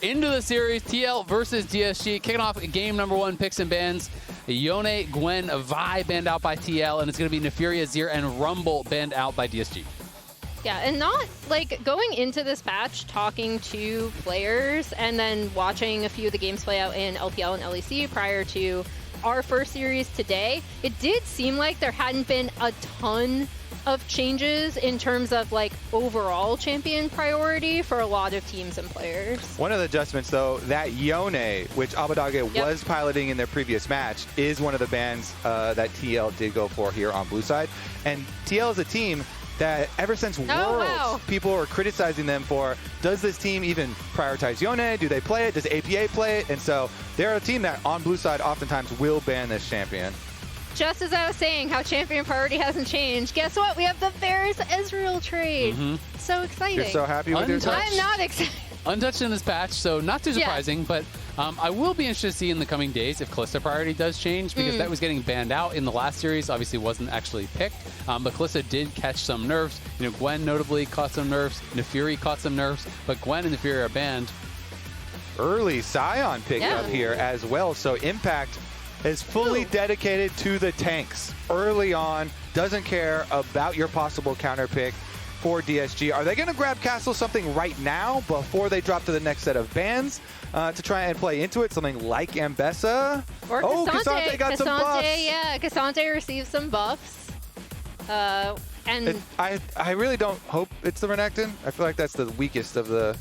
into the series, TL versus DSG, kicking off game number 1, picks and bans. Yeon, Gwen, Vi banned out by TL, and it's going to be Nefuria, Zir, and Rumble banned out by DSG. Yeah, and not, like, going into this patch, talking to players, and then watching a few of the games play out in LPL and LEC prior to our first series today, it did seem like there hadn't been a ton of changes in terms of, like, overall champion priority for a lot of teams and players. One of the adjustments, though, that Yeon, which Abbedagge was piloting in their previous match, is one of the bans that TL did go for here on blue side. And TL is a team that ever since Worlds, people were criticizing them for, does this team even prioritize Yeon? Do they play it? Does APA play it? And so they're a team that on blue side oftentimes will ban this champion. Just as I was saying, how champion priority hasn't changed, guess what? We have the Varus Ezreal trade. So exciting. You're so happy with your touch? I'm not excited. Untouched in this patch, so not too surprising, but I will be interested to see in the coming days if Kalista priority does change, because that was getting banned out in the last series, obviously wasn't actually picked, but Kalista did catch some nerfs. You know, Gwen notably caught some nerfs, Nefuria caught some nerfs, but Gwen and Nefuria are banned. Early Sion pick up here as well, so Impact is fully dedicated to the tanks early on, doesn't care about your possible counter pick for DSG. Are they going to grab Castle something right now before they drop to the next set of bans to try and play into it? Something like Ambessa? Or Cassante got some buffs. Yeah, Cassante received some buffs. And I really don't hope it's the Renekton. I feel like that's the weakest of the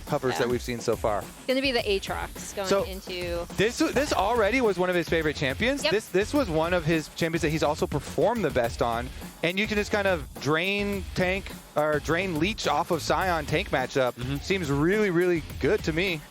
hovers that we've seen so far. It's going to be the Aatrox going into... This already was one of his favorite champions. This was one of his champions that he's also performed the best on. And you can just kind of drain leech off of Sion tank matchup. Seems really, really good to me.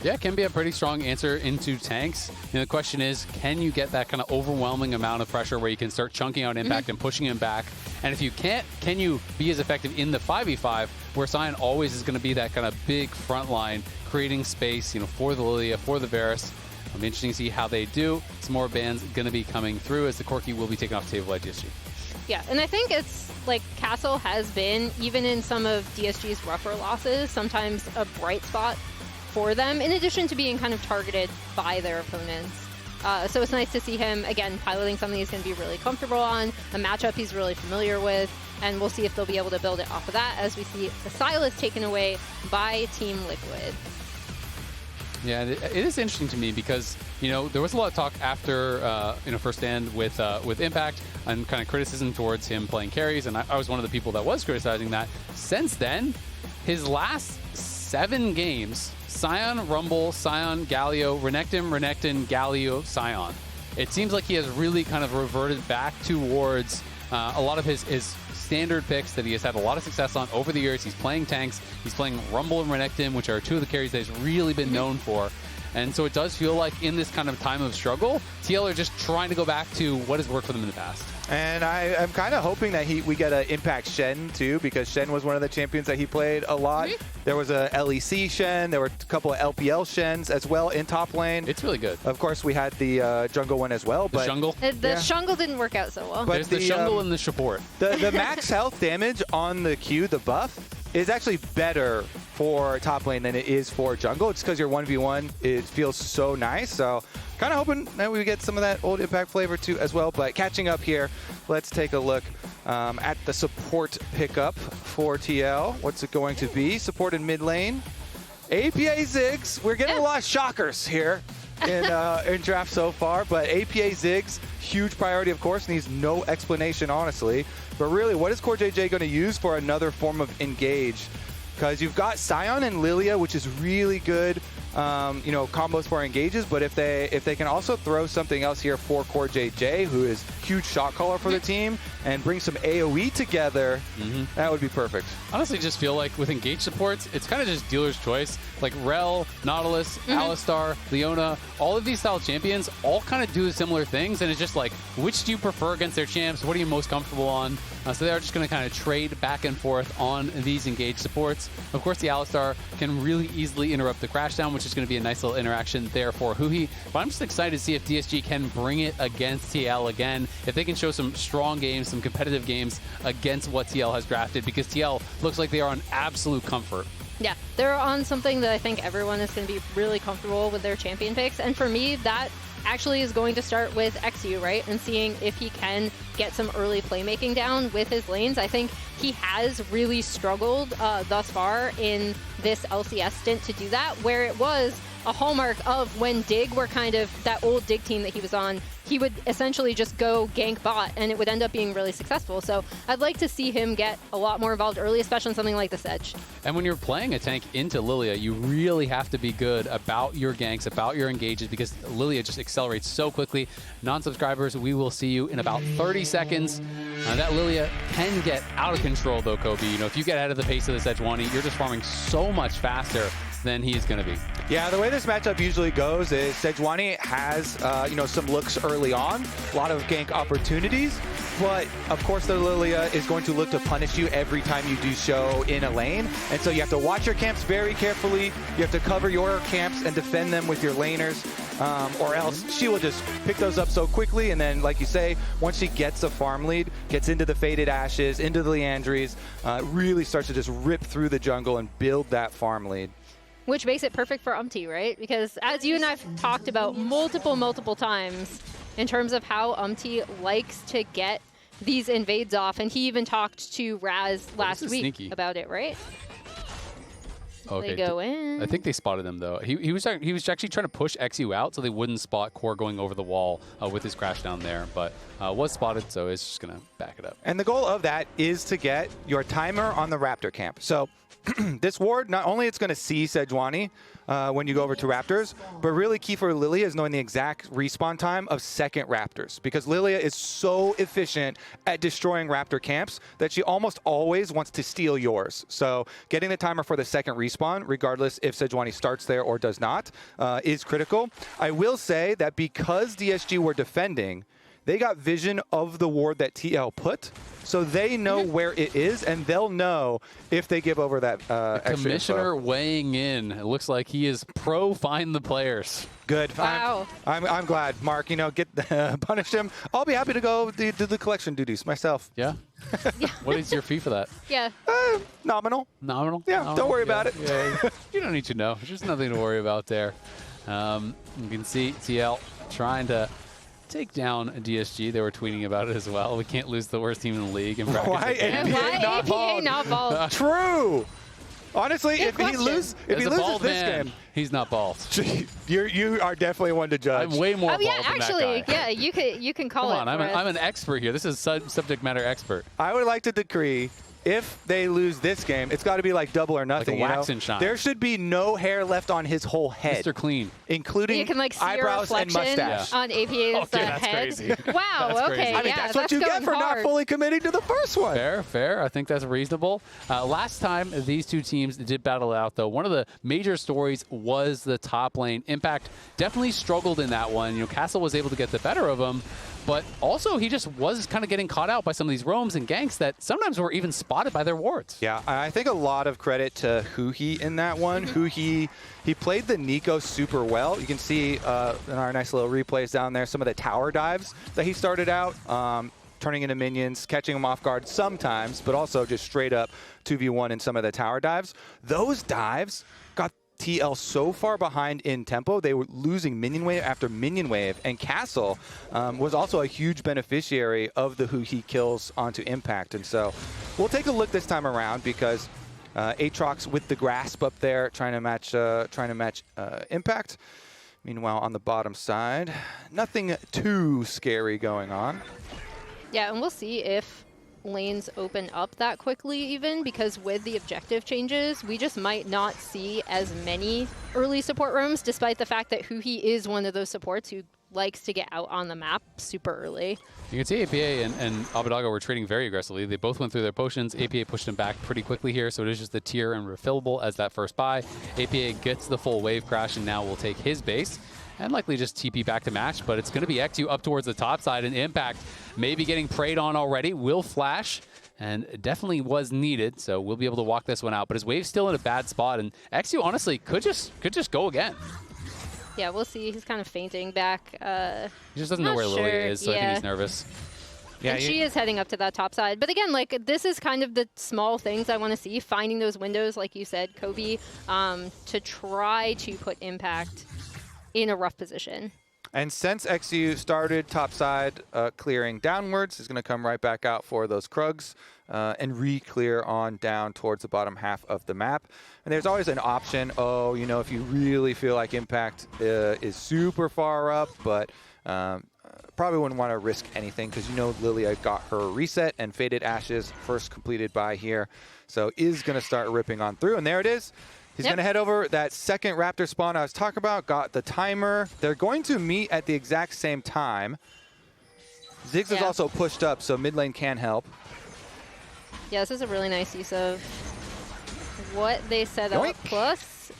Yeah, it can be a pretty strong answer into tanks. And the question is, can you get that kind of overwhelming amount of pressure where you can start chunking out Impact and pushing him back? And if you can't, can you be as effective in the 5v5 where Sion always is going to be that kind of big front line, creating space, you know, for the Lillia, for the Varus. It'll be interesting to see how they do. Some more bans going to be coming through as the Corki will be taken off the table by DSG. Yeah, and I think it's like Castle has been, even in some of DSG's rougher losses, sometimes a bright spot for them, in addition to being kind of targeted by their opponents. So it's nice to see him, again, piloting something he's going to be really comfortable on, a matchup he's really familiar with, and we'll see if they'll be able to build it off of that as we see the Silas taken away by Team Liquid. Yeah, it is interesting to me because, you know, there was a lot of talk after, first stand with Impact and kind of criticism towards him playing carries, and I was one of the people that was criticizing that. Since then, his last 7 games, Sion, Rumble, Sion, Galio, Renekton, Galio, Sion. It seems like he has really kind of reverted back towards a lot of his standard picks that he has had a lot of success on over the years. He's playing tanks, he's playing Rumble and Renekton, which are 2 of the carries that he's really been known for. And so it does feel like in this kind of time of struggle, TL are just trying to go back to what has worked for them in the past. And I'm kind of hoping that we get an Impact Shen too, because Shen was one of the champions that he played a lot. There was a LEC Shen, there were a couple of LPL Shens as well in top lane. It's really good. Of course, we had the jungle one as well. The jungle? The jungle didn't work out so well. But there's the jungle and the support. The max health damage on the Q, the buff, is actually better for top lane than it is for jungle. It's because your 1v1, it feels so nice. So kind of hoping that we get some of that old Impact flavor too as well. But catching up here, let's take a look at the support pickup for TL. What's it going to be? Support in mid lane. APA Ziggs. We're getting a lot of shockers here in draft so far, but APA Ziggs, huge priority, of course, needs no explanation, honestly. But really, what is CoreJJ going to use for another form of engage? Because you've got Sion and Lillia, which is really good, combos for engages. But if they can also throw something else here for CoreJJ, who is huge shot caller for the team, and bring some AoE together, that would be perfect. Honestly, just feel like with engage supports, it's kind of just dealer's choice. Like Rell, Nautilus, Alistar, Leona, all of these style champions all kind of do similar things, and it's just like, which do you prefer against their champs? What are you most comfortable on? So they're just going to kind of trade back and forth on these engage supports. Of course, the Alistar can really easily interrupt the crashdown, which is going to be a nice little interaction there for huhi. But I'm just excited to see if DSG can bring it against TL again, if they can show some strong games, some competitive games against what TL has drafted, because TL looks like they are on absolute comfort. Yeah, they're on something that I think everyone is going to be really comfortable with their champion picks. And for me, that actually is going to start with eXyu, right? And seeing if he can get some early playmaking down with his lanes. I think he has really struggled thus far in this LCS stint to do that, where it was a hallmark of when Dig were kind of that old Dig team that he was on, he would essentially just go gank bot and it would end up being really successful. So I'd like to see him get a lot more involved early, especially in something like the Sedge. And when you're playing a tank into Lillia, you really have to be good about your ganks, about your engages, because Lillia just accelerates so quickly. Non-subscribers, we will see you in about 30 seconds. That Lillia can get out of control though, Kobe. You know, if you get out of the pace of the Sejuani, you're just farming so much faster than he is going to be. Yeah, the way this matchup usually goes is Sejuani has, you know, some looks early on, a lot of gank opportunities, but of course the Lillia is going to look to punish you every time you do so in a lane, and so you have to watch your camps very carefully. You have to cover your camps and defend them with your laners, or else she will just pick those up so quickly, and then, like you say, once she gets a farm lead, gets into the Faded Ashes, into the Leandries, really starts to just rip through the jungle and build that farm lead. Which makes it perfect for UmTi, right? Because as you and I've talked about multiple times in terms of how UmTi likes to get these invades off, and he even talked to Raz last week about it, right? Okay. They go in. I think they spotted him though. He was actually trying to push eXyu out so they wouldn't spot Core going over the wall with his crash down there, but was spotted, so it's just gonna back it up. And the goal of that is to get your timer on the Raptor camp. So this ward, not only it's going to see Sejuani when you go over to Raptors, but really key for Lillia is knowing the exact respawn time of second Raptors, because Lillia is so efficient at destroying Raptor camps that she almost always wants to steal yours. So getting the timer for the second respawn, regardless if Sejuani starts there or does not, is critical. I will say that because DSG were defending, they got vision of the ward that TL put, so they know where it is, and they'll know if they give over that extra Commissioner info. weighing in. It looks like he is pro find the players. Good. Wow. I'm glad, Mark. You know, punish him. I'll be happy to go do the collection duties myself. Yeah. What is your fee for that? Yeah. Nominal. Nominal? Yeah. Nominal? Don't worry about it. Yeah. You don't need to know. There's nothing to worry about there. You can see TL trying to take down DSG. They were tweeting about it as well. We can't lose the worst team in the league. In Why APA not bald? True. Honestly, Good if question. he loses this game, he's not bald. you are definitely one to judge. I'm way more bald yeah, than actually, that guy. yeah, you can call Come it. on, I'm an expert here. This is subject matter expert. I would like to decree, if they lose this game, it's got to be like double or nothing. Like a wax you know? and shine. There should be no hair left on his whole head. Mr. Clean. Including you can like see eyebrows your and reflection mustache. on APA's Okay, that's head. crazy. Wow. That's okay. crazy. I mean, Yeah, that's what you get going for hard. not fully committing to the first one. Fair. I think that's reasonable. Last time these two teams did battle out, though, one of the major stories was the top lane. Impact definitely struggled in that one. You know, Castle was able to get the better of him, but also he just was kind of getting caught out by some of these roams and ganks that sometimes were even spotted by their wards. Yeah, I think a lot of credit to huhi in that one. Huhi, he played the Nico super well. You can see in our nice little replays down there some of the tower dives that he started out, turning into minions, catching them off guard sometimes, but also just straight up 2v1 in some of the tower dives. Those dives got TL so far behind in tempo, they were losing minion wave after minion wave, and Castle was also a huge beneficiary of the huhi kills onto Impact. And so we'll take a look this time around, because Aatrox with the grasp up there trying to match Impact. Meanwhile, on the bottom side, nothing too scary going on. Yeah, and we'll see if lanes open up that quickly even, because with the objective changes, we just might not see as many early support roams, despite the fact that huhi is one of those supports who likes to get out on the map super early. You can see APA and Abbedagge were trading very aggressively. They both went through their potions. APA pushed him back pretty quickly here, so it is just the tier and refillable as that first buy. APA gets the full wave crash and now will take his base and likely just TP back to match, but it's going to be eXyu up towards the top side, and Impact maybe getting preyed on already. Will flash, and definitely was needed, so we'll be able to walk this one out. But his wave's still in a bad spot, and eXyu honestly could just go again. Yeah, we'll see. He's kind of fainting back. He just doesn't know where Lillia is, so I think Yeah. he's nervous. Yeah, and she is heading up to that top side. But again, like, this is kind of the small things I want to see, finding those windows, like you said, Kobe, to try to put Impact in a rough position. And since eXyu started topside clearing downwards, he's going to come right back out for those Krugs and re-clear on down towards the bottom half of the map. And there's always an option, you know, if you really feel like Impact is super far up, but probably wouldn't want to risk anything because you know Lillia got her reset and Faded Ashes first completed by here. So is going to start ripping on through. And there it is. He's going to head over that second Raptor spawn I was talking about, got the timer. They're going to meet at the exact same time. Ziggs is also pushed up, so mid lane can help. Yeah, this is a really nice use of what they set up, plus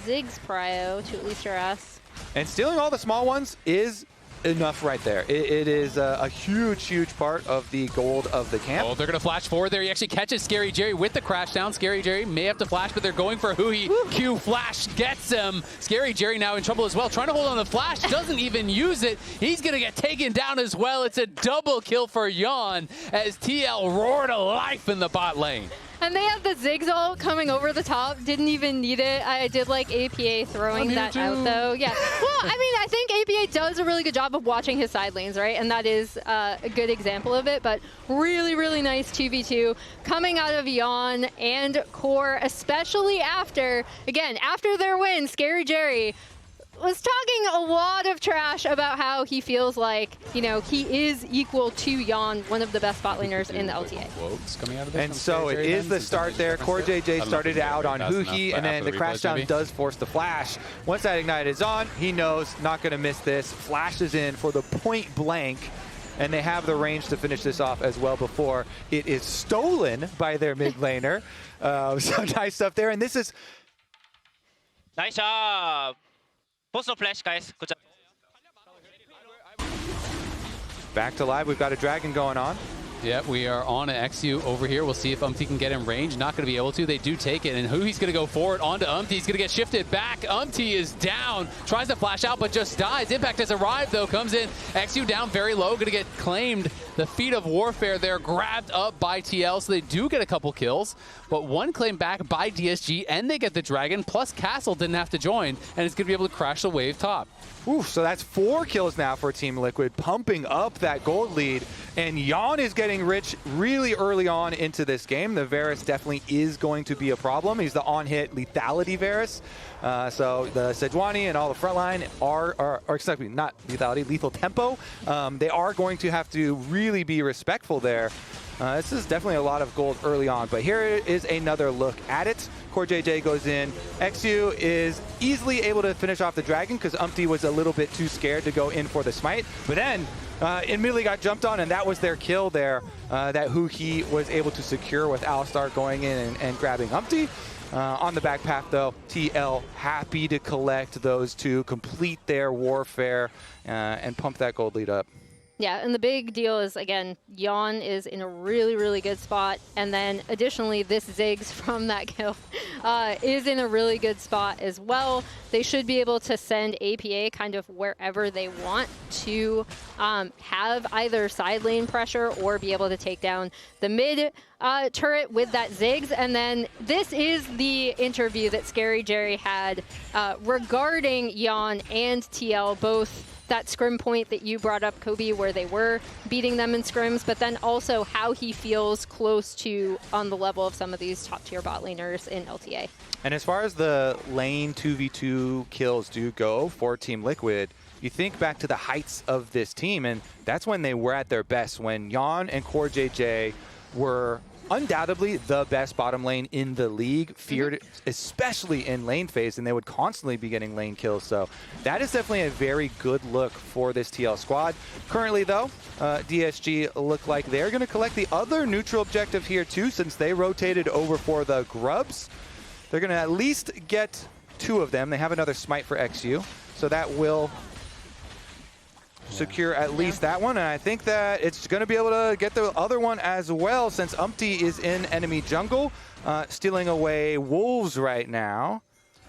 Ziggs prio to Alistar S. And stealing all the small ones is enough right there. It is a huge, huge part of the gold of the camp. Oh, they're going to flash forward there. He actually catches ScaryJerry with the crash down. ScaryJerry may have to flash, but they're going for huhi. Q flash gets him. ScaryJerry now in trouble as well. Trying to hold on the flash, doesn't even use it. He's going to get taken down as well. It's a double kill for Yeon as TL roar to life in the bot lane. And they have the Ziggs ult coming over the top. Didn't even need it. I did like APA throwing that out, though. Yeah. Well, I mean, I think APA does a really good job of watching his side lanes, right? And that is a good example of it. But really, really nice 2v2 coming out of Yeon and Core, especially after, again, after their win, ScaryJerry was talking a lot of trash about how he feels like, you know, he is equal to Yeon, one of the best bot laners in the LTA. And so it is the start there. CoreJJ started out on huhi, and then the crash down does force the flash. Once that ignite is on, he knows not going to miss this. Flashes in for the point blank, and they have the range to finish this off as well before it is stolen by their mid laner. So nice stuff there, and this is... Nice job. Post no flash, guys. Good job. Back to live. We've got a dragon going on. Yeah, we are on an eXyu over here. We'll see if UmTi can get in range. Not going to be able to. They do take it, and huhi's going to go forward onto UmTi. He's going to get shifted back. UmTi is down. Tries to flash out, but just dies. Impact has arrived, though. Comes in. eXyu down very low. Going to get claimed. The feat of warfare there grabbed up by TL, so they do get a couple kills. But one claim back by DSG, and they get the dragon, plus Castle didn't have to join, and it's going to be able to crash the wave top. Oof, so that's 4 kills now for Team Liquid, pumping up that gold lead. And Yeon is getting rich really early on into this game. The Varus definitely is going to be a problem. He's the on-hit lethality Varus. So the Sejuani and all the frontline are excuse me, not lethality, lethal tempo. They are going to have to really be respectful there. This is definitely a lot of gold early on, but here is another look at it. CoreJJ goes in. eXyu is easily able to finish off the dragon because UmTi was a little bit too scared to go in for the smite, but then immediately got jumped on, and that was their kill there that huhi was able to secure with Alistar going in and grabbing UmTi. On the back path, though, TL happy to collect those two, complete their warfare, and pump that gold lead up. Yeah, and the big deal is, again, Yeon is in a really, really good spot. And then additionally, this Ziggs from that kill is in a really good spot as well. They should be able to send APA kind of wherever they want to have either side lane pressure or be able to take down the mid turret with that Ziggs. And then this is the interview that ScaryJerry had regarding Yeon and TL, both that scrim point that you brought up, Kobe, where they were beating them in scrims, but then also how he feels close to on the level of some of these top-tier bot laners in LTA. And as far as the lane 2v2 kills do go for Team Liquid, you think back to the heights of this team, and that's when they were at their best, when Yeon and CoreJJ were undoubtedly the best bottom lane in the league, feared especially in lane phase, and they would constantly be getting lane kills. So that is definitely a very good look for this TL squad. Currently, though, DSG look like they're going to collect the other neutral objective here, too, since they rotated over for the Grubs. They're going to at least get 2 of them. They have another smite for eXyu, so that will secure at least that one, and I think that it's going to be able to get the other one as well, since UmTi is in enemy jungle, stealing away wolves right now.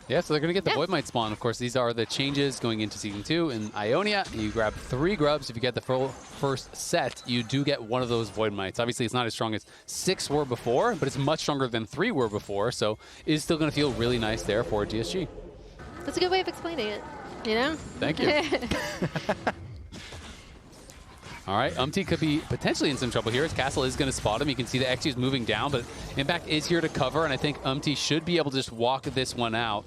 Yeah, so they're going to get the Void Might spawn. Of course, these are the changes going into Season 2 in Ionia. You grab 3 grubs. If you get the first set, you do get one of those Void Mites. Obviously, it's not as strong as 6 were before, but it's much stronger than 3 were before, so it's still going to feel really nice there for DSG. That's a good way of explaining it, you know? Thank you. All right, UmTi could be potentially in some trouble here as Castle is going to spot him. You can see the eXyu is moving down, but Impact is here to cover, and I think UmTi should be able to just walk this one out.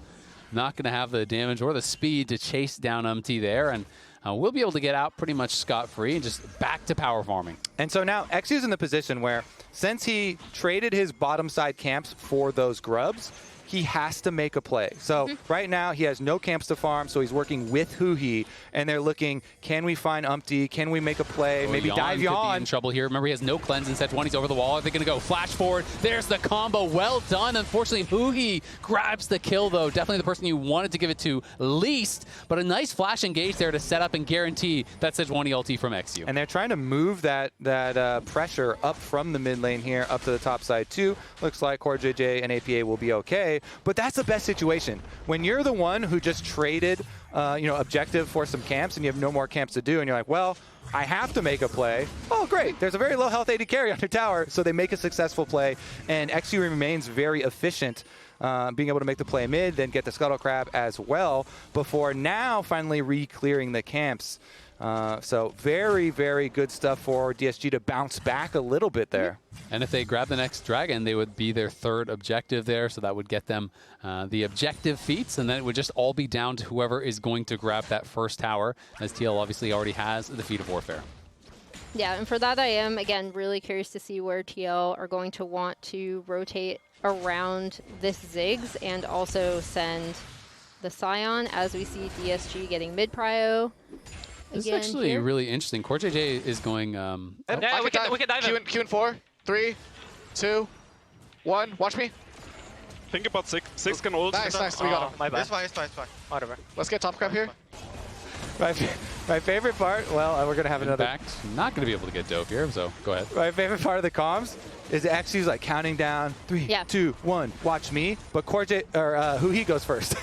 Not going to have the damage or the speed to chase down UmTi there, and we'll be able to get out pretty much scot-free and just back to power farming. And so now eXyu's in the position where, since he traded his bottom side camps for those grubs, he has to make a play. So right now he has no camps to farm, so he's working with huhi, and they're looking, can we find UmTi? Can we make a play? Maybe dive Yeon. Be in trouble here. Remember, he has no cleanse and Sejuani's over the wall. Are they going to go flash forward? There's the combo. Well done. Unfortunately, huhi grabs the kill, though. Definitely the person you wanted to give it to least, but a nice flash engage there to set up and guarantee that Sejuani ulti from eXyu. And they're trying to move that pressure up from the mid lane here up to the top side too. Looks like CoreJJ and APA will be okay. But that's the best situation. When you're the one who just traded objective for some camps and you have no more camps to do, and you're like, well, I have to make a play. Oh, great. There's a very low health AD carry on your tower. So they make a successful play, and eXyu remains very efficient, being able to make the play mid, then get the Scuttle Crab as well, before now finally re-clearing the camps. So very, very good stuff for DSG to bounce back a little bit there. And if they grab the next dragon, they would be their 3rd objective there, so that would get them the objective feats, and then it would just all be down to whoever is going to grab that first tower, as TL obviously already has the Feat of Warfare. Yeah, and for that I am, again, really curious to see where TL are going to want to rotate around this Ziggs and also send the Sion, as we see DSG getting mid-prio. This is actually really interesting. CoreJJ is going... Yeah, we can dive in. Q in 4, 3, 2, 1. Watch me. Think about Ziggs can ult. Nice, we got him. My bad. It's fine. Whatever. Let's get top crab here. My favorite part, well, we're going to have another... Impact, not going to be able to get dope here, so go ahead. My favorite part of the comms is eXyu's like counting down 3, 2, 1, watch me. But huhi goes first.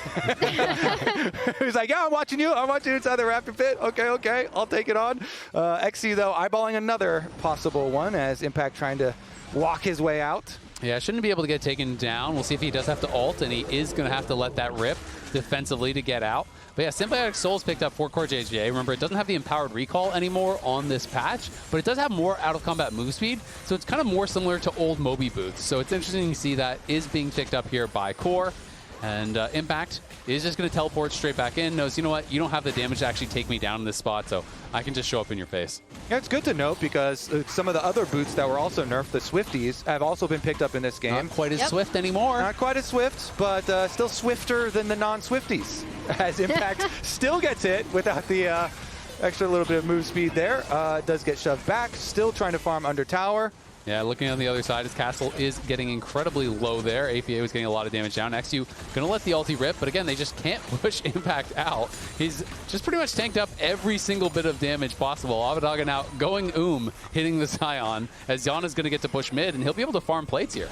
He's like, yeah, I'm watching you inside the Raptor pit. Okay, I'll take it on. eXyu, though, eyeballing another possible one as Impact trying to walk his way out. Yeah, shouldn't be able to get taken down. We'll see if he does have to ult, and he is going to have to let that rip defensively to get out. But yeah, Symbiotic Soul's picked up for CoreJJ. Remember, it doesn't have the empowered recall anymore on this patch, but it does have more out-of-combat move speed, so it's kind of more similar to old Moby boots. So it's interesting to see that is being picked up here by Core. And Impact is just going to teleport straight back in. Knows, you know what? You don't have the damage to actually take me down in this spot, so I can just show up in your face. Yeah, it's good to note because some of the other boots that were also nerfed, the Swifties, have also been picked up in this game. Not quite as swift anymore. Not quite as swift, but still swifter than the non-Swifties. As Impact still gets hit without the extra little bit of move speed there. Does get shoved back. Still trying to farm under tower. Yeah, looking on the other side, his castle is getting incredibly low there. APA was getting a lot of damage down. eXyu going to let the ulti rip, but again, they just can't push Impact out. He's just pretty much tanked up every single bit of damage possible. Abbedagge now going hitting the Sion, as Yeon is going to get to push mid, and he'll be able to farm plates here.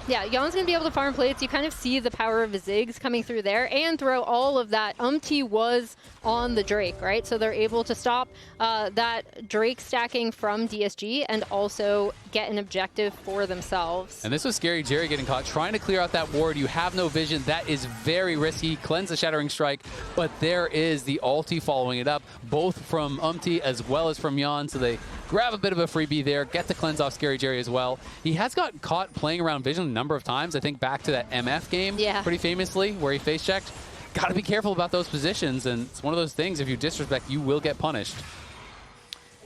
Yeah, Yeon's going to be able to farm plates. You kind of see the power of Ziggs coming through there, and through all of that, UmTi was on the Drake, right? So they're able to stop that Drake stacking from DSG and also get an objective for themselves. And this was ScaryJerry getting caught, trying to clear out that ward. You have no vision. That is very risky. Cleanse the Shattering Strike, but there is the ulti following it up, both from UmTi as well as from Yeon, so they grab a bit of a freebie there, get the cleanse off ScaryJerry as well. He has got caught playing around vision a number of times. I think back to that MF game pretty famously where he face checked. Got to be careful about those positions, and it's one of those things, if you disrespect, you will get punished.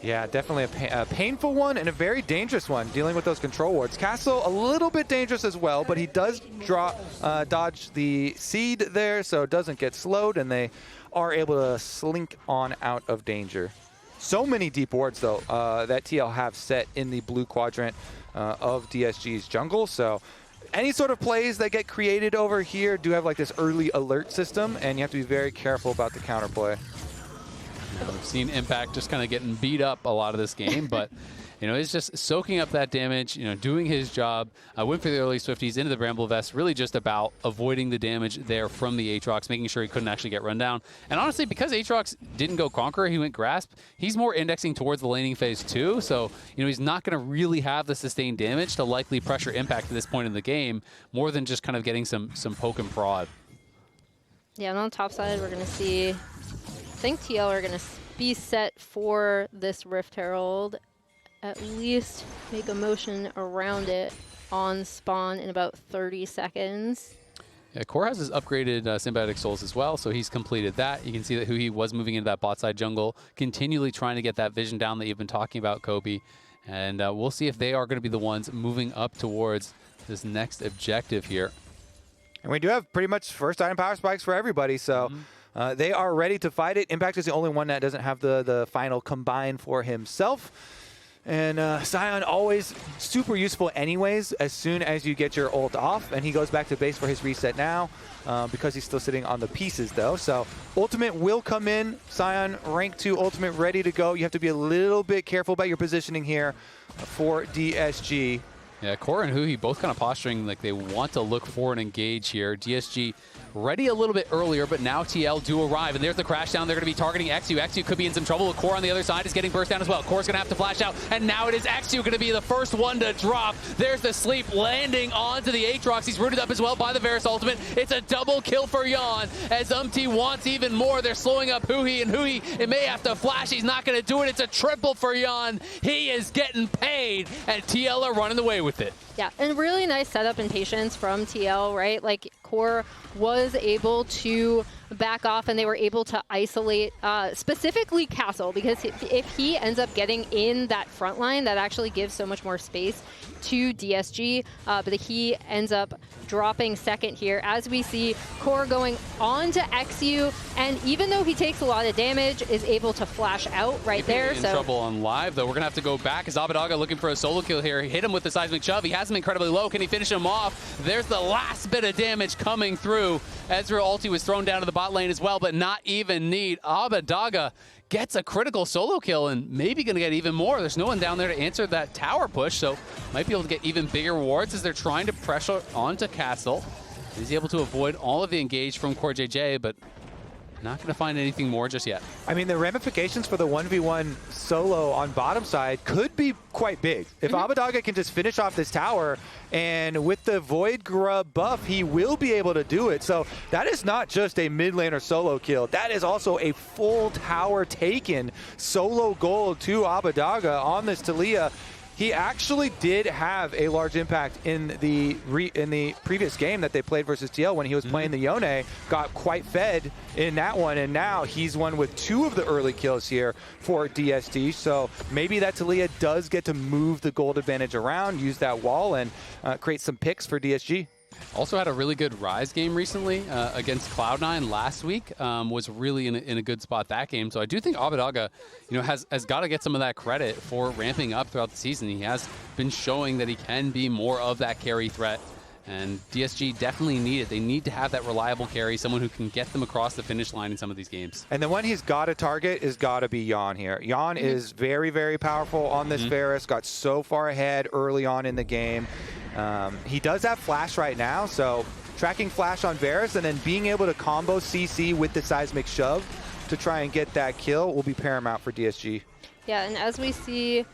Yeah, definitely a painful one and a very dangerous one, dealing with those control wards. Castle, a little bit dangerous as well, but he does dodge the seed there, so it doesn't get slowed, and they are able to slink on out of danger. So many deep wards, though, that TL have set in the blue quadrant of DSG's jungle, so any sort of plays that get created over here do have like this early alert system, and you have to be very careful about the counterplay. We've seen Impact just kind of getting beat up a lot of this game, but you know, is just soaking up that damage, you know, doing his job. Went for the early Swifties into the Bramble Vest, really just about avoiding the damage there from the Aatrox, making sure he couldn't actually get run down. And honestly, because Aatrox didn't go Conqueror, he went Grasp, he's more indexing towards the laning phase too, so, you know, he's not going to really have the sustained damage to likely pressure Impact at this point in the game, more than just kind of getting some poke and prod. Yeah, and on the top side, we're going to see, I think TL are going to be set for this Rift Herald, at least make a motion around it on spawn in about 30 seconds. Yeah, Core has his upgraded Symbiotic Souls as well, so he's completed that. You can see that huhi was moving into that bot side jungle, continually trying to get that vision down that you've been talking about, Kobe. And we'll see if they are going to be the ones moving up towards this next objective here. And we do have pretty much first item power spikes for everybody, so they are ready to fight it. Impact is the only one that doesn't have the final combine for himself. And Sion always super useful anyways as soon as you get your ult off. And he goes back to base for his reset now because he's still sitting on the pieces though. So ultimate will come in. Sion rank 2 ultimate ready to go. You have to be a little bit careful about your positioning here for DSG. Yeah, Core and huhi both kind of posturing like they want to look for an engage here. DSG ready a little bit earlier, but now TL do arrive. And there's the crash down. They're going to be targeting eXyu. eXyu could be in some trouble. With Core on the other side is getting burst down as well. Core's going to have to flash out. And now it is eXyu going to be the first one to drop. There's the sleep landing onto the Aatrox. He's rooted up as well by the Varus ultimate. It's a double kill for Yeon as UmTi wants even more. They're slowing up huhi, and huhi, it may have to flash. He's not going to do it. It's a triple for Yeon. He is getting paid, and TL are running away with it. Yeah, and really nice setup and patience from TL, right? Like, Core was able to back off, and they were able to isolate specifically Castle, because if he ends up getting in that front line, that actually gives so much more space to DSG, but he ends up dropping second here as we see Core going on to eXyu, and even though he takes a lot of damage, is able to flash out right there. In trouble on live, though. We're going to have to go back as Abbedagge looking for a solo kill here. He hit him with the seismic shove. He has him incredibly low. Can he finish him off? There's the last bit of damage coming through. Ezreal ulti was thrown down to the bot lane as well, but not even need. Abbedagge gets a critical solo kill and maybe going to get even more. There's no one down there to answer that tower push, so might be able to get even bigger rewards as they're trying to pressure onto Castle. He's able to avoid all of the engage from CoreJJ, but not going to find anything more just yet. I mean, the ramifications for the 1v1 solo on bottom side could be quite big. If Abbedagge can just finish off this tower, and with the Void Grub buff, he will be able to do it. So that is not just a mid laner solo kill. That is also a full tower taken solo gold to Abbedagge on this Taliyah. He actually did have a large impact in the previous game that they played versus TL when he was playing the Yeon. Got quite fed in that one, and now he's one with 2 of the early kills here for DSG. So maybe that Taliyah does get to move the gold advantage around, use that wall, and create some picks for DSG. Also had a really good Rise game recently against Cloud9 last week. Was really in a good spot that game. So I do think Abbedagge, you know, has got to get some of that credit for ramping up throughout the season. He has been showing that he can be more of that carry threat. And DSG definitely need it. They need to have that reliable carry, someone who can get them across the finish line in some of these games. And the one he's got to target is got to be Yeon here. Yeon is very, very powerful on this Varus. Got so far ahead early on in the game. He does have Flash right now, so tracking Flash on Varus and then being able to combo CC with the Seismic Shove to try and get that kill will be paramount for DSG. Yeah, and as we see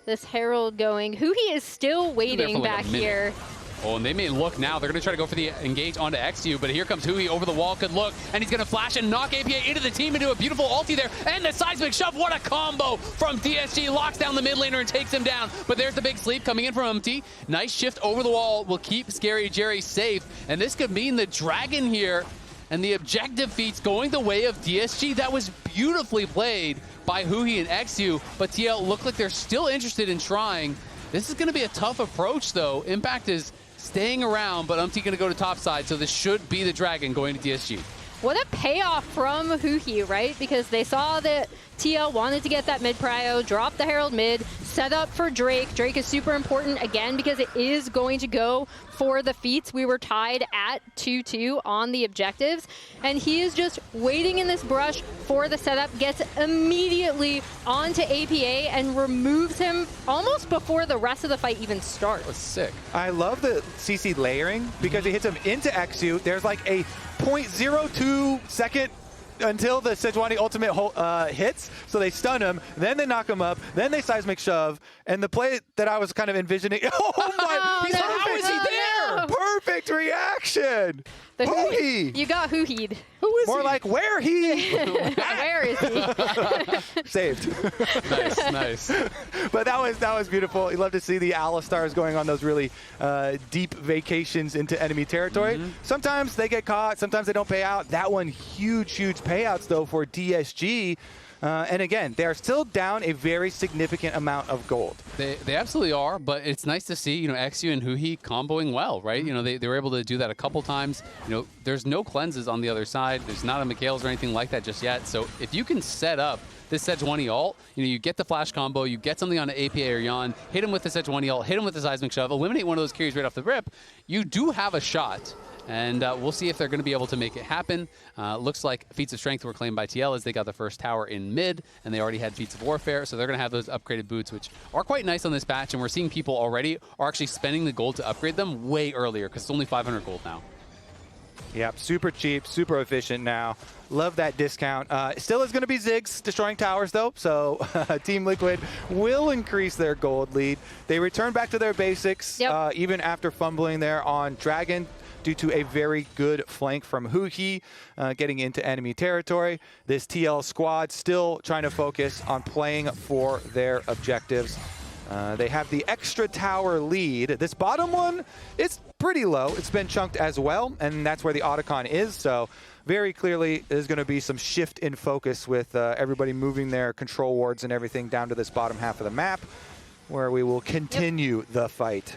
this Herald going, huhi is still waiting back here. Oh, and they may look now. They're going to try to go for the engage onto eXyu, but here comes huhi over the wall. Good look, and he's going to flash and knock APA into the team into a beautiful ulti there, and the seismic shove. What a combo from DSG. Locks down the mid laner and takes him down, but there's the big sleep coming in from UmTi. Nice shift over the wall will keep ScaryJerry safe, and this could mean the dragon here and the objective feats going the way of DSG. That was beautifully played by huhi and eXyu, but TL look like they're still interested in trying. This is going to be a tough approach, though. Impact is staying around, but UmTi going to go to top side, so this should be the dragon going to DSG. what a payoff from huhi, right? Because they saw that TL wanted to get that mid prio, drop the Herald mid, set up for Drake. Drake is super important, again, because it is going to go for the feats. We were tied at 2-2 on the objectives, and he is just waiting in this brush for the setup, gets immediately onto APA and removes him almost before the rest of the fight even starts. That's sick. I love the CC layering because it hits him into eXyu. There's like a 0.02 second until the Sejuani ultimate hits, so they stun him, then they knock him up, then they seismic shove, and the play that I was kind of envisioning, oh my, he's how is he there? Perfect reaction! Huhi! You got huhi'd. Who is More he? like, where he? Where is he? Saved. Nice. But that was beautiful. You love to see the Alistars going on those really deep vacations into enemy territory. Sometimes they get caught, sometimes they don't pay out. That one, huge payouts though for DSG. And again, they are still down a very significant amount of gold. They absolutely are, but it's nice to see, you know, eXyu and huhi comboing well, right? You know, they were able to do that a couple times. You know, there's no cleanses on the other side. There's not a Mikhail's or anything like that just yet. So if you can set up this Sejuani ult, you know, you get the flash combo, you get something on APA or Yeon, hit him with the Sejuani ult, hit him with the seismic shove, eliminate one of those carries right off the rip, you do have a shot. And we'll see if they're going to be able to make it happen. Looks like feats of strength were claimed by TL as they got the first tower in mid, and they already had feats of warfare, so they're going to have those upgraded boots, which are quite nice on this patch, and we're seeing people already are actually spending the gold to upgrade them way earlier, because it's only 500 gold now. Yep, super cheap, super efficient now. Love that discount. Still is going to be Ziggs destroying towers, though, so Team Liquid will increase their gold lead. They return back to their basics, even after fumbling there on Dragon, due to a very good flank from huhi getting into enemy territory. This TL squad still trying to focus on playing for their objectives. They have the extra tower lead. This bottom one, it's pretty low. It's been chunked as well, and that's where the Otacon is. So very clearly there's going to be some shift in focus with everybody moving their control wards and everything down to this bottom half of the map, where we will continue the fight.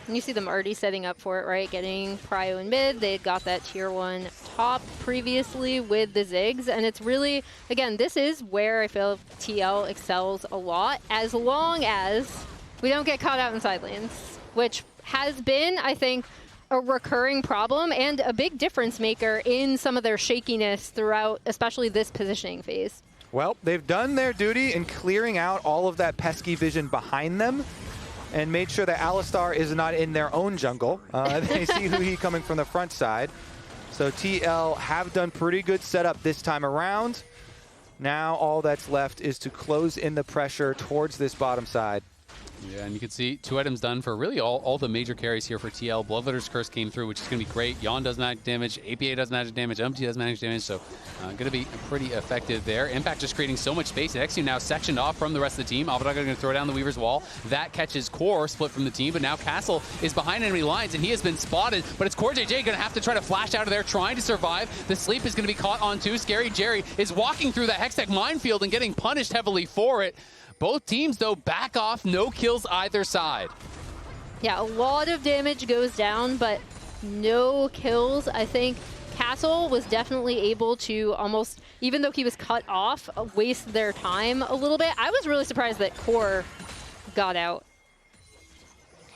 And you see them already setting up for it, right? Getting prio in mid. They got that tier 1 top previously with the Ziggs. And it's really, again, this is where I feel TL excels a lot, as long as we don't get caught out in side lanes, which has been, I think, a recurring problem and a big difference maker in some of their shakiness throughout, especially this positioning phase. Well, they've done their duty in clearing out all of that pesky vision behind them, and made sure that Alistar is not in their own jungle. They see huhi coming from the front side. So TL have done pretty good setup this time around. Now all that's left is to close in the pressure towards this bottom side. Yeah, and you can see 2 items done for really all the major carries here for TL. Bloodletter's Curse came through, which is going to be great. Yeon does magic damage, APA does magic damage, UmTi does magic damage, so going to be pretty effective there. Impact just creating so much space. And eXyu now sectioned off from the rest of the team. Abbedagge going to throw down the Weaver's Wall. That catches Core, split from the team, but now Castle is behind enemy lines, and he has been spotted, but it's CoreJJ going to have to try to flash out of there, trying to survive. The sleep is going to be caught on too. ScaryJerry is walking through that Hextech minefield and getting punished heavily for it. Both teams, though, back off. No kills either side. Yeah, a lot of damage goes down, but no kills. I think Castle was definitely able to almost, even though he was cut off, waste their time a little bit. I was really surprised that Core got out.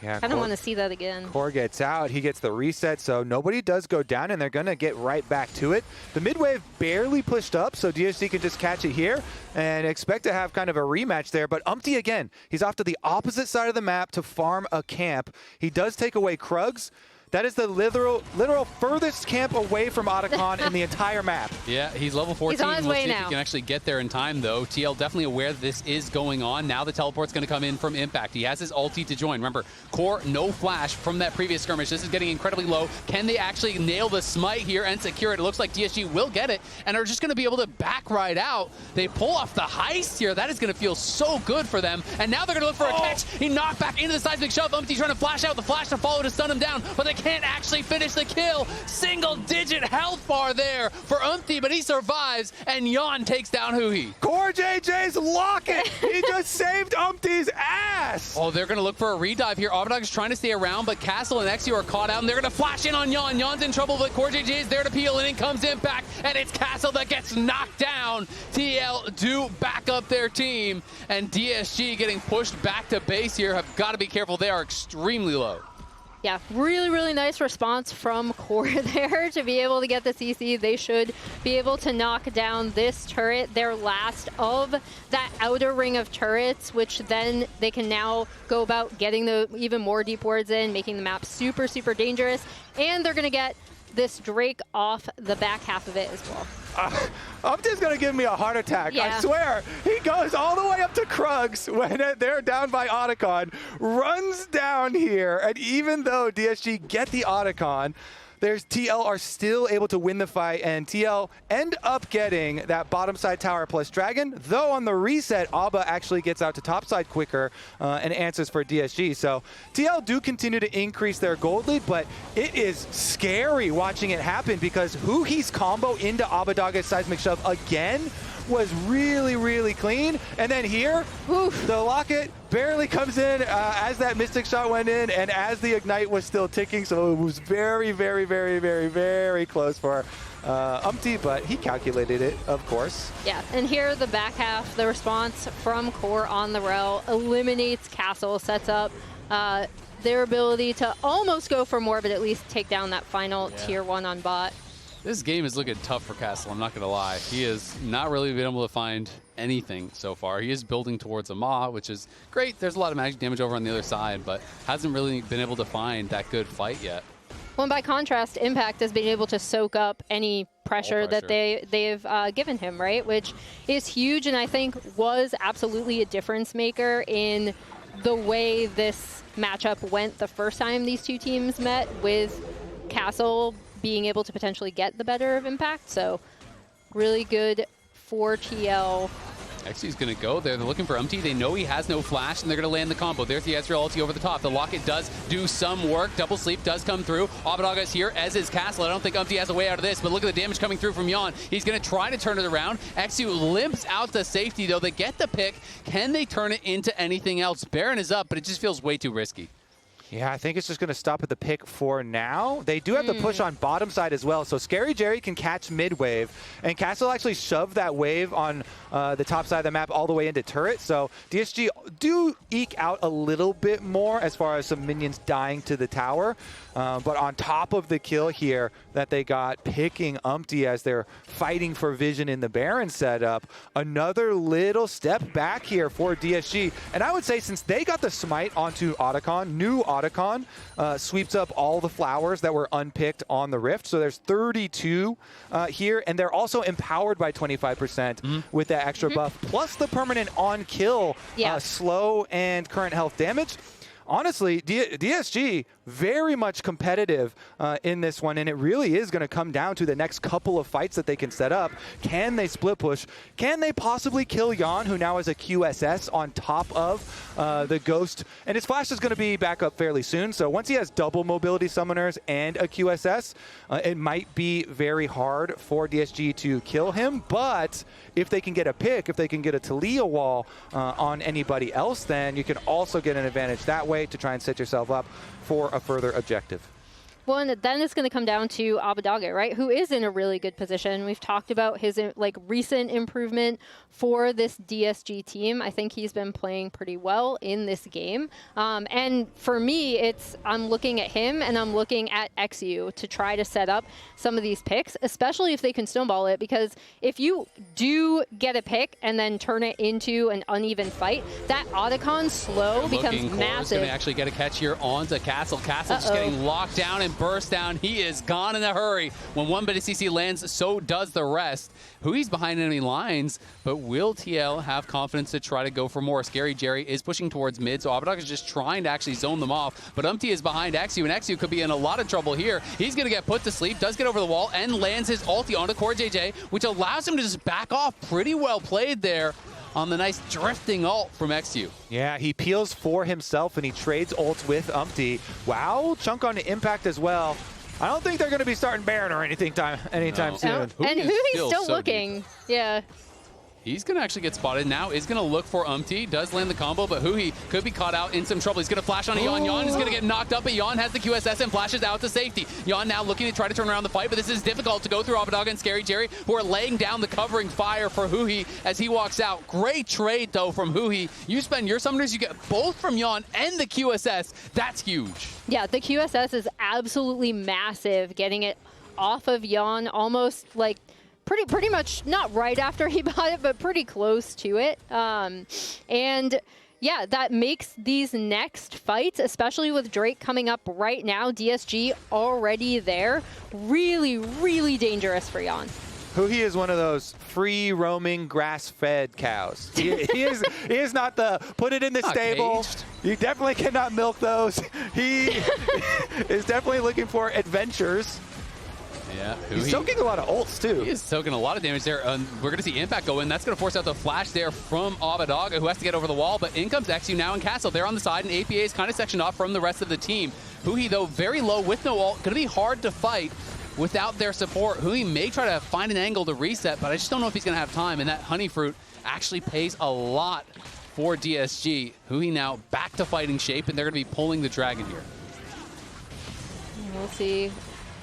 Yeah, I don't want to see that again. Core gets out, he gets the reset, so nobody does go down, and they're going to get right back to it. The mid wave barely pushed up, so DSG can just catch it here and expect to have kind of a rematch there. But UmTi again, he's off to the opposite side of the map to farm a camp. He does take away Krugs. That is the literal furthest camp away from Otacon in the entire map. Yeah, he's level 14. He's on his way see now. If he can actually get there in time, though. TL definitely aware that this is going on. Now the teleport's going to come in from Impact. He has his ulti to join. Remember, Core, no flash from that previous skirmish. This is getting incredibly low. Can they actually nail the smite here and secure it? It looks like DSG will get it and are just going to be able to back right out. They pull off the heist here. That is going to feel so good for them. And now they're going to look for a catch. He knocked back into the seismic shove. UmTi trying to flash out. The flash to follow to stun him down, but they can't actually finish the kill. Single-digit health bar there for UmTi, but he survives, and Yeon takes down huhi. CoreJJ's locket! He just saved UmTi's ass! Oh, they're going to look for a redive here. Abbedagge is trying to stay around, but Castle and eXyu are caught out, and they're going to flash in on Yeon. Yeon's in trouble, but CoreJJ is there to peel, and in comes Impact, and it's Castle that gets knocked down. TL do back up their team, and DSG getting pushed back to base here. Have got to be careful. They are extremely low. Yeah, really, really nice response from Core there to be able to get the CC. They should be able to knock down this turret, their last of that outer ring of turrets, which then they can now go about getting the even more deep wards in, making the map super, super dangerous. And they're going to get this Drake off the back half of it as well. UmTi's gonna give me a heart attack. Yeah. I swear. He goes all the way up to Krugs when they're down by Otacon, runs down here, and even though DSG get the Otacon, there's TL are still able to win the fight, and TL end up getting that bottom side tower plus dragon, though on the reset, Abba actually gets out to top side quicker and answers for DSG. So TL do continue to increase their gold lead, but it is scary watching it happen because huhi's combo into Abbedagge's seismic shove again was really, really clean. And then here, oof, the locket barely comes in as that Mystic shot went in and as the Ignite was still ticking. So it was very, very, very, very, very close for UmTi, but he calculated it, of course. Yeah, and here the back half, the response from Core on the Rell eliminates Castle, sets up their ability to almost go for more, but at least take down that final tier 1 on bot. This game is looking tough for Castle, I'm not going to lie. He has not really been able to find anything so far. He is building towards a Maw, which is great. There's a lot of magic damage over on the other side, but hasn't really been able to find that good fight yet. Well, and by contrast, Impact has been able to soak up any pressure that they've given him, right? Which is huge, and I think was absolutely a difference maker in the way this matchup went the first time these two teams met, with Castle being able to potentially get the better of Impact. So really good for TL. eXyu's going to go there. They're looking for UmTi. They know he has no flash, and they're going to land the combo. There's the Ezreal ulti over the top. The locket does do some work. Double sleep does come through. Abbedagge is here, as is Castle. I don't think UmTi has a way out of this, but look at the damage coming through from Yeon. He's going to try to turn it around. eXyu limps out to safety, though. They get the pick. Can they turn it into anything else? Baron is up, but it just feels way too risky. Yeah, I think it's just going to stop at the pick for now. They do have to push on bottom side as well, so ScaryJerry can catch mid wave, and Castle actually shoved that wave on the top side of the map all the way into turret, so DSG do eke out a little bit more as far as some minions dying to the tower, but on top of the kill here that they got picking UmTi as they're fighting for vision in the Baron setup, another little step back here for DSG, and I would say since they got the smite onto Otacon, new Otacon sweeps up all the flowers that were unpicked on the Rift. So there's 32 here, and they're also empowered by 25% with that extra buff, plus the permanent on-kill slow and current health damage. Honestly, DSG very much competitive in this one, and it really is going to come down to the next couple of fights that they can set up. Can they split push? Can they possibly kill Yeon, who now has a QSS on top of the Ghost? And his flash is going to be back up fairly soon, so once he has double mobility summoners and a QSS, it might be very hard for DSG to kill him, but if they can get a pick, if they can get a Taliyah wall on anybody else, then you can also get an advantage that way to try and set yourself up for a further objective. Well, and then it's going to come down to Abbedagge, right? Who is in a really good position. We've talked about his recent improvement for this DSG team. I think he's been playing pretty well in this game. And for me, I'm looking at him and I'm looking at eXyu to try to set up some of these picks, especially if they can snowball it. Because if you do get a pick and then turn it into an uneven fight, that Otacon slow becomes massive. Going to actually get a catch here onto Castle. Castle just getting locked down and burst down. He is gone in a hurry. When one bit of CC lands, so does the rest. huhi's behind enemy lines, but will TL have confidence to try to go for more? ScaryJerry is pushing towards mid, so Abbedagge is just trying to actually zone them off, but UmTi is behind eXyu, and eXyu could be in a lot of trouble here. He's going to get put to sleep, does get over the wall, and lands his ulti onto CoreJJ, which allows him to just back off. Pretty well played there. on the nice drifting ult from eXyu. Yeah, he peels for himself and he trades ults with UmTi. Wow, chunk on the impact as well. I don't think they're going to be starting Baron or anytime soon. And huhi's still so looking. deep. Yeah. He's going to actually get spotted now. Is going to look for UmTi. Does land the combo, but huhi could be caught out in some trouble. He's going to flash on Yeon. Yeon is going to get knocked up, but Yeon has the QSS and flashes out to safety. Yeon now looking to try to turn around the fight, but this is difficult to go through Abbedagge and ScaryJerry, who are laying down the covering fire for huhi as he walks out. Great trade, though, from huhi. You spend your summoners, you get both from Yeon and the QSS. That's huge. Yeah, the QSS is absolutely massive, getting it off of Yeon almost like pretty much not right after he bought it, but pretty close to it. And yeah, that makes these next fights, especially with Drake coming up right now, DSG already there, really, really dangerous for Yeon. Huhi is one of those free roaming grass-fed cows. He is not the put it in the stable. Caged. You definitely cannot milk those. He is definitely looking for adventures. Yeah, He's soaking a lot of ults, too. He is soaking a lot of damage there. We're going to see Impact go in. That's going to force out the flash there from Abbedagge, who has to get over the wall. But in comes eXyu now in Castle. They're on the side, and APA is kind of sectioned off from the rest of the team. huhi, though, very low with no ult. Going to be hard to fight without their support. huhi may try to find an angle to reset, but I just don't know if he's going to have time. And that honey fruit actually pays a lot for DSG. huhi now back to fighting shape, and they're going to be pulling the dragon here. We'll see.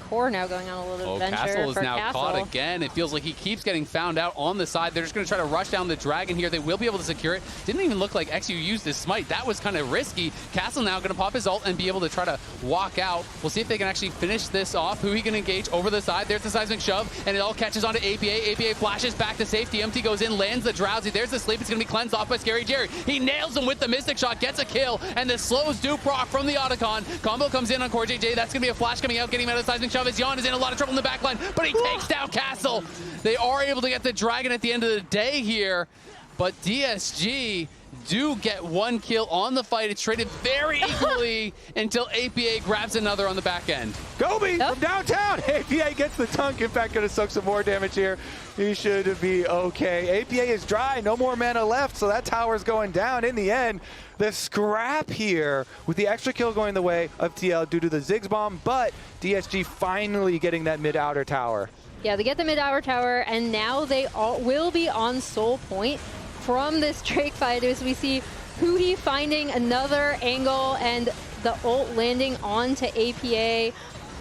Core now going on a little adventure Castle is for now Castle. caught again. It feels like he keeps getting found out on the side. They're just going to try to rush down the dragon here. They will be able to secure it. Didn't even look like eXyu used his smite. That was kind of risky. Castle now going to pop his ult and be able to try to walk out. We'll see if they can actually finish this off. huhi going to engage over the side. There's the seismic shove, and it all catches onto APA. APA flashes back to safety. UmTi goes in, lands the drowsy. There's the sleep. It's going to be cleansed off by ScaryJerry. He nails him with the mystic shot, gets a kill, and the slows do proc from the Otacon. Combo comes in on CoreJJ. That's going to be a flash coming out, getting him out of the seismic shove as Yeon is in a lot of trouble in the back line, but he takes down Castle. They are able to get the dragon at the end of the day here, but DSG do get one kill on the fight. It's traded very equally until APA grabs another on the back end. Gobi from downtown. APA gets the tunk. In fact, going to soak some more damage here. He should be okay. APA is dry. No more mana left, so that tower's going down in the end. The scrap here with the extra kill going the way of TL due to the Ziggs bomb, but DSG finally getting that mid-outer tower. Yeah, they get the mid-hour tower, and now they all will be on Soul Point from this Drake fight as we see huhi finding another angle and the ult landing onto APA.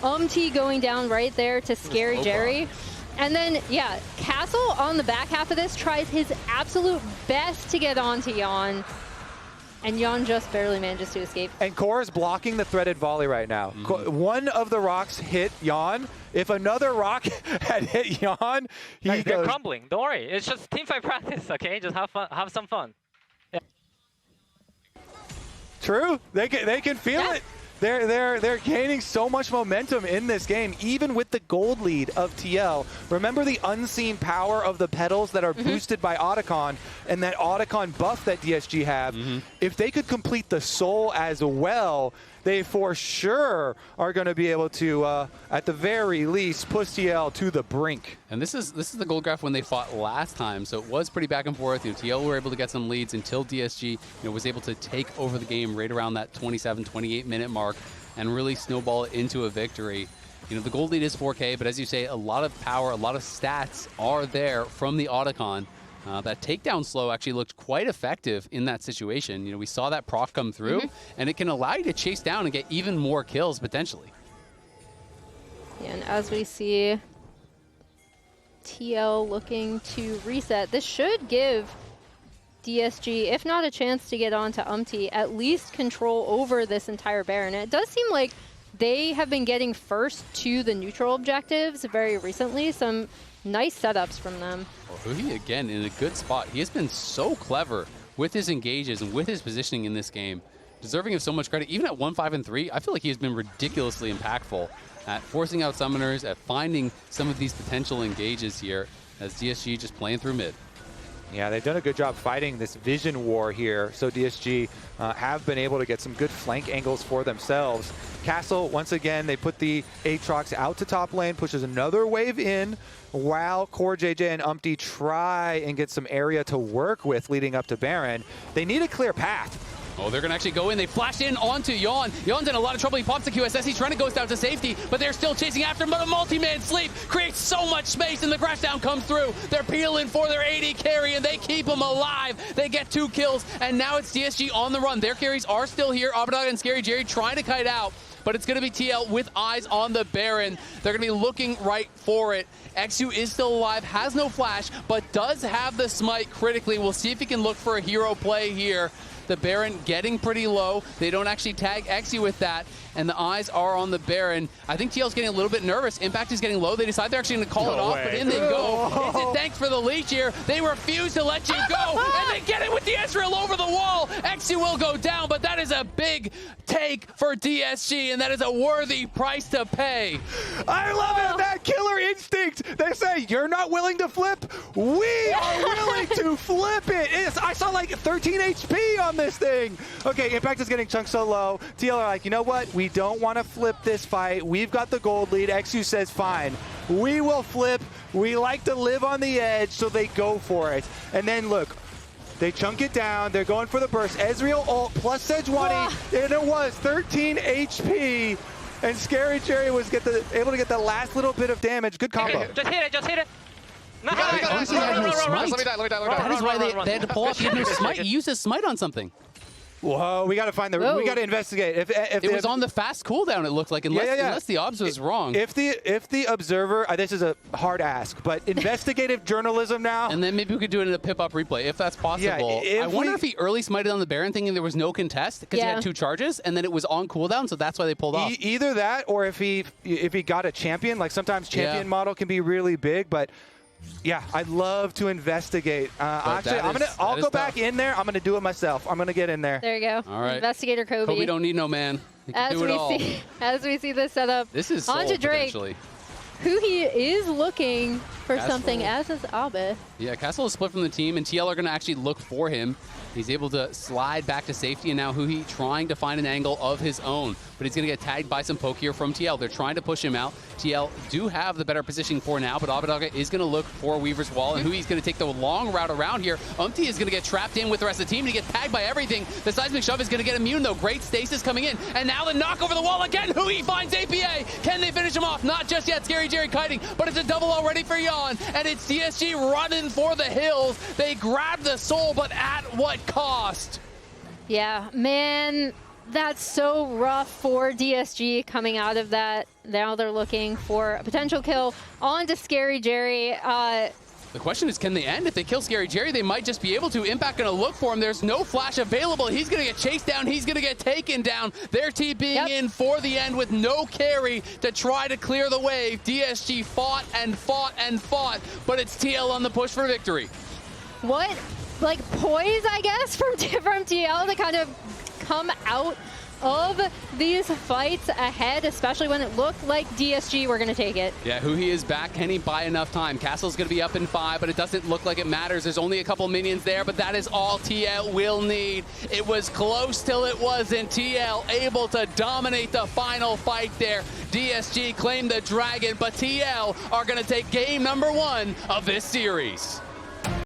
UmTi going down right there to ScaryJerry. And then, yeah, Castle on the back half of this tries his absolute best to get onto Yeon. And Yeon just barely manages to escape. And Core is blocking the threaded volley right now. One of the rocks hit Yeon. If another rock had hit Yeon, he They're goes... crumbling. Don't worry. It's just teamfight practice, okay? Just have fun, have some fun. Yeah. True. They can feel it. They're gaining so much momentum in this game, even with the gold lead of TL. Remember the unseen power of the petals that are boosted by Otacon and that Otacon buff that DSG have. If they could complete the soul as well, they for sure are going to be able to, at the very least, push TL to the brink. And this is the gold graph when they fought last time, so it was pretty back and forth. TL were able to get some leads until DSG was able to take over the game right around that 27, 28-minute mark and really snowball it into a victory. The gold lead is 4K, but as you say, a lot of power, a lot of stats are there from the Otacon. That takedown slow actually looked quite effective in that situation. We saw that proc come through, and it can allow you to chase down and get even more kills potentially. Yeah, and as we see TL looking to reset, this should give DSG, if not a chance to get onto UmTi, at least control over this entire Baron. And it does seem like they have been getting first to the neutral objectives very recently. Some nice setups from them. Well, huhi, again, in a good spot. He has been so clever with his engages and with his positioning in this game. Deserving of so much credit. Even at 1-5 and 3, I feel like he has been ridiculously impactful at forcing out summoners, at finding some of these potential engages here as DSG just playing through mid. Yeah, they've done a good job fighting this vision war here. So DSG have been able to get some good flank angles for themselves. Castle, once again, they put the Aatrox out to top lane, pushes another wave in, while CoreJJ and UmTi try and get some area to work with leading up to Baron. They need a clear path. Oh, they're going to actually go in. They flash in onto Yeon. Yeon's in a lot of trouble. He pops the QSS. He's trying to go down to safety, but they're still chasing after him. But a multi-man sleep creates so much space, and the crash down comes through. They're peeling for their AD carry, and they keep him alive. They get 2 kills, and now it's DSG on the run. Their carries are still here. Abbedagge and ScaryJerry trying to kite out, but it's going to be TL with eyes on the Baron. They're going to be looking right for it. eXyu is still alive, has no flash, but does have the smite critically. We'll see if he can look for a hero play here. The Baron getting pretty low. They don't actually tag eXyu with that, and the eyes are on the Baron. I think TL's getting a little bit nervous. Impact is getting low. They decide they're actually going to call it off, but in they go. Is it thanks for the leech here? They refuse to let you go, and they get it with the Ezreal over the wall. eXyu will go down, but that is a big take for DSG, and that is a worthy price to pay. I love it, that killer instinct. They say, you're not willing to flip? We are willing to flip it. I saw like 13 HP on this thing. Okay, Impact is getting chunked so low. TL are like, you know what? We don't want to flip this fight. We've got the gold lead. eXyu says, fine. We will flip. We like to live on the edge, so they go for it. And then look, they chunk it down. They're going for the burst. Ezreal ult plus Sejuani, and it was 13 HP. And ScaryJerry was able to get the last little bit of damage. Good combo. Just hit it, just hit it. No, Let me die. That is why run. they had to pull off. He had no smite. He used his smite on something. Whoa, we got to find the. We got to investigate. If it was on the fast cooldown, it looked like, unless the obs was wrong. If the observer, this is a hard ask, but investigative journalism now. And then maybe we could do it in a pip-up replay, if that's possible. Yeah, I wonder if he early smited on the Baron thinking there was no contest, because he had 2 charges, and then it was on cooldown, so that's why they pulled off. Either that, or if he got a champion, like sometimes champion model can be really big, but yeah, I'd love to investigate. Actually, I'll go back in there. I'm gonna do it myself. I'm gonna get in there. There you go. All right. Investigator Kobe. Kobe don't need no man. He can do it all. As we see this setup, this is onto Seoul, Drake. potentially. Huhi is looking for something, as is Abbe. Yeah, Castle is split from the team, and TL are going to actually look for him. He's able to slide back to safety, and now huhi trying to find an angle of his own. But he's going to get tagged by some poke here from TL. They're trying to push him out. TL do have the better positioning for now, but Abbedagge is going to look for Weaver's Wall, and huhi's going to take the long route around here. UmTi is going to get trapped in with the rest of the team, and he gets tagged by everything. The Seismic Shove is going to get immune, though. Great stasis coming in, and now the knock over the wall again. huhi finds APA. Can they finish him off? Not just yet. ScaryJerry kiting, but it's a double already for Yeon, and it's DSG running for the hills. They grab the soul, but at what cost? Yeah, man, that's so rough for DSG coming out of that. Now they're looking for a potential kill on to ScaryJerry. The question is, can they end? If they kill ScaryJerry, they might just be able to. Impact going to look for him. There's no flash available. He's going to get chased down. He's going to get taken down. Their TPing in for the end with no carry to try to clear the wave. DSG fought and fought and fought, but it's TL on the push for victory. What, like, poise, I guess, from TL to kind of come out of these fights ahead, especially when it looked like DSG were going to take it. Yeah, huhi is back. Can he buy enough time? Castle's going to be up in 5, but it doesn't look like it matters. There's only a couple minions there, but that is all TL will need. It was close till it wasn't. TL able to dominate the final fight there. DSG claimed the dragon, but TL are going to take game number 1 of this series.